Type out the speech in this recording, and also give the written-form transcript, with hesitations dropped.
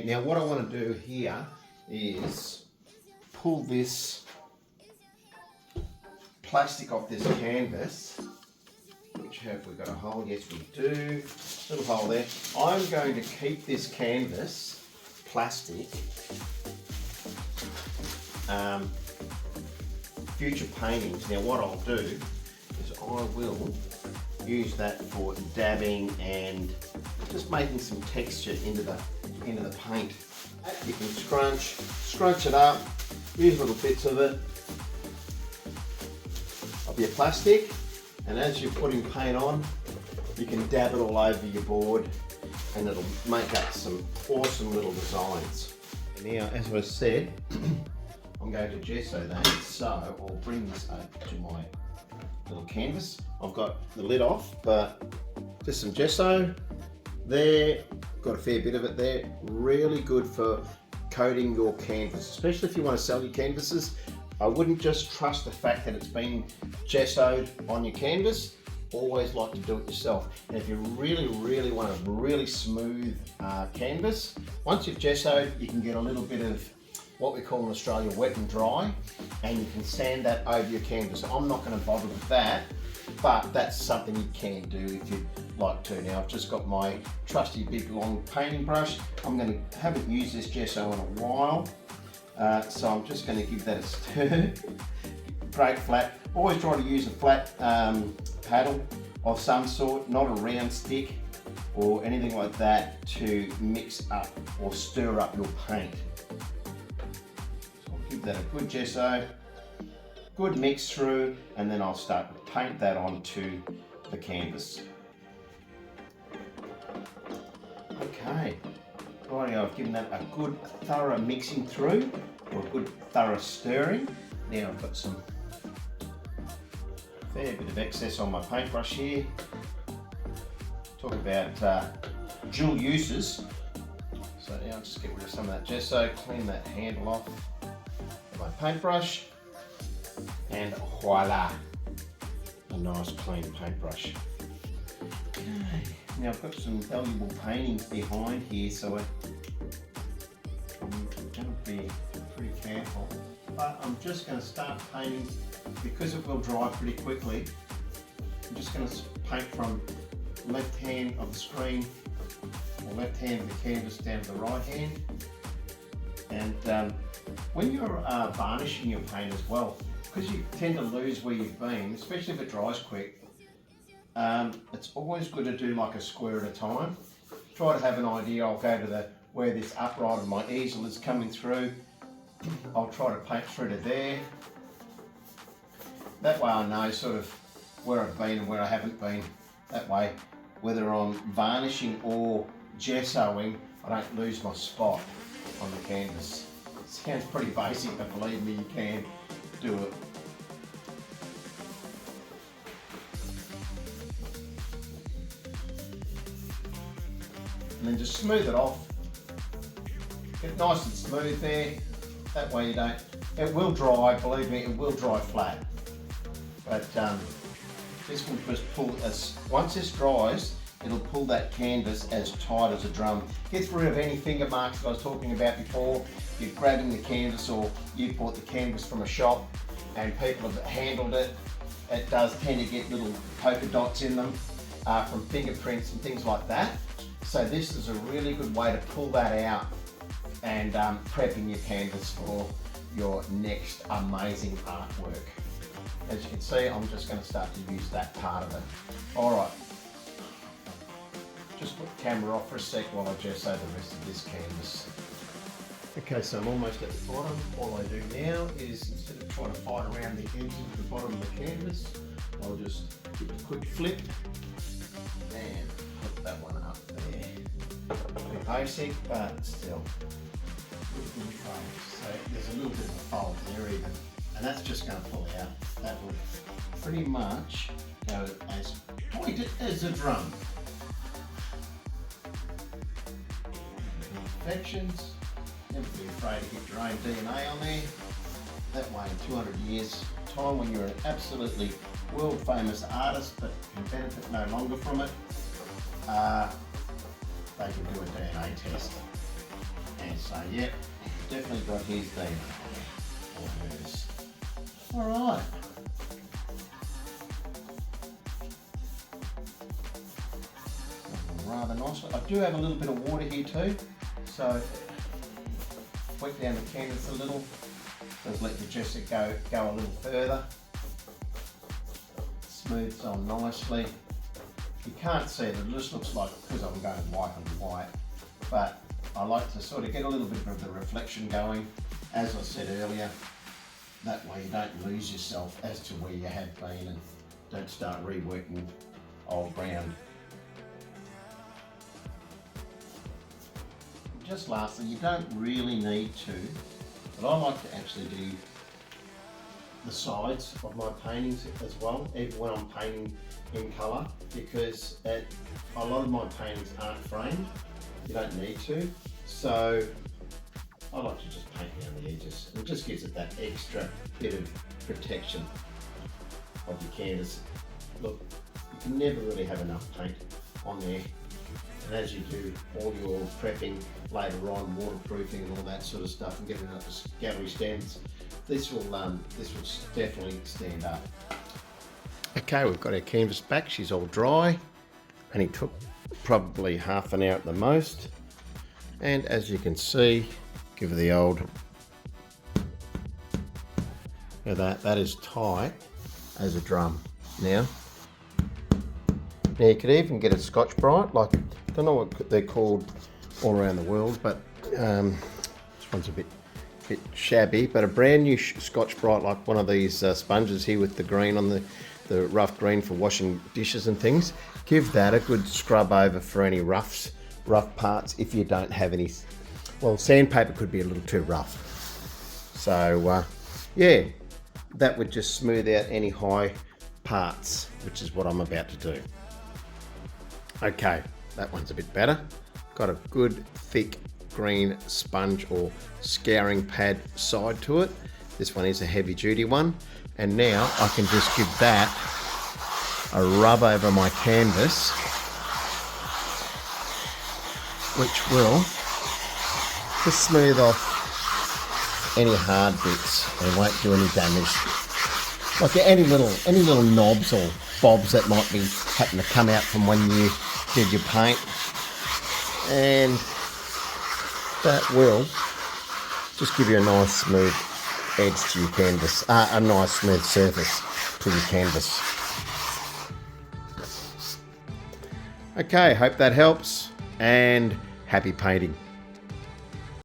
Now what I want to do here is pull this plastic off this canvas. Which have we got a hole? Yes, we do. Little hole there. I'm going to keep this canvas plastic. Future paintings. Now what I'll do is I will use that for dabbing and just making some texture into the paint. You can scrunch it up, use little bits of it of your plastic, and as you're putting paint on, you can dab it all over your board and it'll make up some awesome little designs. And now, as I said, I'm going to gesso that, so I'll bring this up to my little canvas. I've got the lid off, but just some gesso there. Got a fair bit of it there. Really good for coating your canvas, especially if you want to sell your canvases. I wouldn't just trust the fact that it's been gessoed on your canvas. Always like to do it yourself. And if you really want a really smooth canvas, once you've gessoed, you can get a little bit of what we call in Australia wet and dry, and you can sand that over your canvas. I'm not going to bother with that, but that's something you can do if you'd like to. Now I've just got my trusty big long painting brush. Haven't used this gesso in a while, so I'm just going to give that a stir. Break flat. Always try to use a flat paddle of some sort, not a round stick or anything like that, to mix up or stir up your paint. Give that a good gesso, good mix through, and then I'll start to paint that onto the canvas. Okay, righty, I've given that a good thorough mixing through, or a good thorough stirring. Now I've got some fair bit of excess on my paintbrush here. Talk about dual uses. So now I'll just get rid of some of that gesso, clean that handle off my paintbrush, and voila, a nice clean paintbrush. Okay. Now I've got some valuable paintings behind here, so I'm going to be pretty careful, but I'm just going to start painting because it will dry pretty quickly. I'm just going to paint from left hand of the screen, or left hand of the canvas down to the right hand. And when you're varnishing your paint as well, because you tend to lose where you've been, especially if it dries quick, it's always good to do like a square at a time. Try to have an idea. I'll go to where this upright of my easel is coming through. I'll try to paint through to there. That way I know sort of where I've been and where I haven't been. That way, whether I'm varnishing or gessoing, I don't lose my spot on the canvas. Sounds pretty basic, but believe me, you can do it. And then just smooth it off. Get nice and smooth there. That way you don't, it will dry, believe me, it will dry flat. But this will just pull us, once this dries, it'll pull that canvas as tight as a drum. Gets rid of any finger marks that I was talking about before. You're grabbing the canvas, or you bought the canvas from a shop and people have handled it. It does tend to get little polka dots in them from fingerprints and things like that. So this is a really good way to pull that out and prepping your canvas for your next amazing artwork. As you can see, I'm just going to start to use that part of it. Alright, just put the camera off for a sec while I gesso the rest of this canvas. Okay, so I'm almost at the bottom. All I do now is, instead of trying to fight around the edges of the bottom of the canvas, I'll just give it a quick flip and put that one up there. Pretty basic, but still. So there's a little bit of a fold there even, and that's just going to pull out. That will pretty much go as pointed as a drum. Imperfections. Never be afraid to get your own DNA on there. That way in 200 years time, when you're an absolutely world famous artist but can benefit no longer from it, they can do a DNA test So yeah, definitely got his then, or hers. All right. Rather nice. I do have a little bit of water here too, so wet down the canvas a little. Just let the gesso go a little further. Smooths on nicely. You can't see it, it just looks like, because I'm going white on white, but I like to sort of get a little bit of the reflection going, as I said earlier. That way you don't lose yourself as to where you have been and don't start reworking old ground. Just lastly, you don't really need to, but I like to actually do the sides of my paintings as well, even when I'm painting in colour, because a lot of my paintings aren't framed. You don't need to, so I like to just paint down the edges. It just gives it that extra bit of protection of your canvas. Look, you can never really have enough paint on there. And as you do all your prepping later on, waterproofing and all that sort of stuff, and getting up to gallery standards, this will definitely stand up. Okay, we've got our canvas back. She's all dry. Only took probably half an hour at the most. And as you can see, give her the old. Look at that is tight as a drum. Now you could even get a Scotch-Brite, like, I don't know what they're called all around the world, but this one's a bit shabby, but a brand new Scotch-Brite, like one of these sponges here with the green on the rough green for washing dishes and things. Give that a good scrub over for any rough parts if you don't have any. Well, sandpaper could be a little too rough. So yeah, that would just smooth out any high parts, which is what I'm about to do. Okay, that one's a bit better. Got a good thick green sponge or scouring pad side to it. This one is a heavy duty one. And now I can just give that a rub over my canvas, which will just smooth off any hard bits and won't do any damage. Like any little knobs or bobs that might be happen to come out from when you did your paint, and that will just give you a nice smooth edge to your canvas, a nice smooth surface to your canvas. Okay, hope that helps, and happy painting.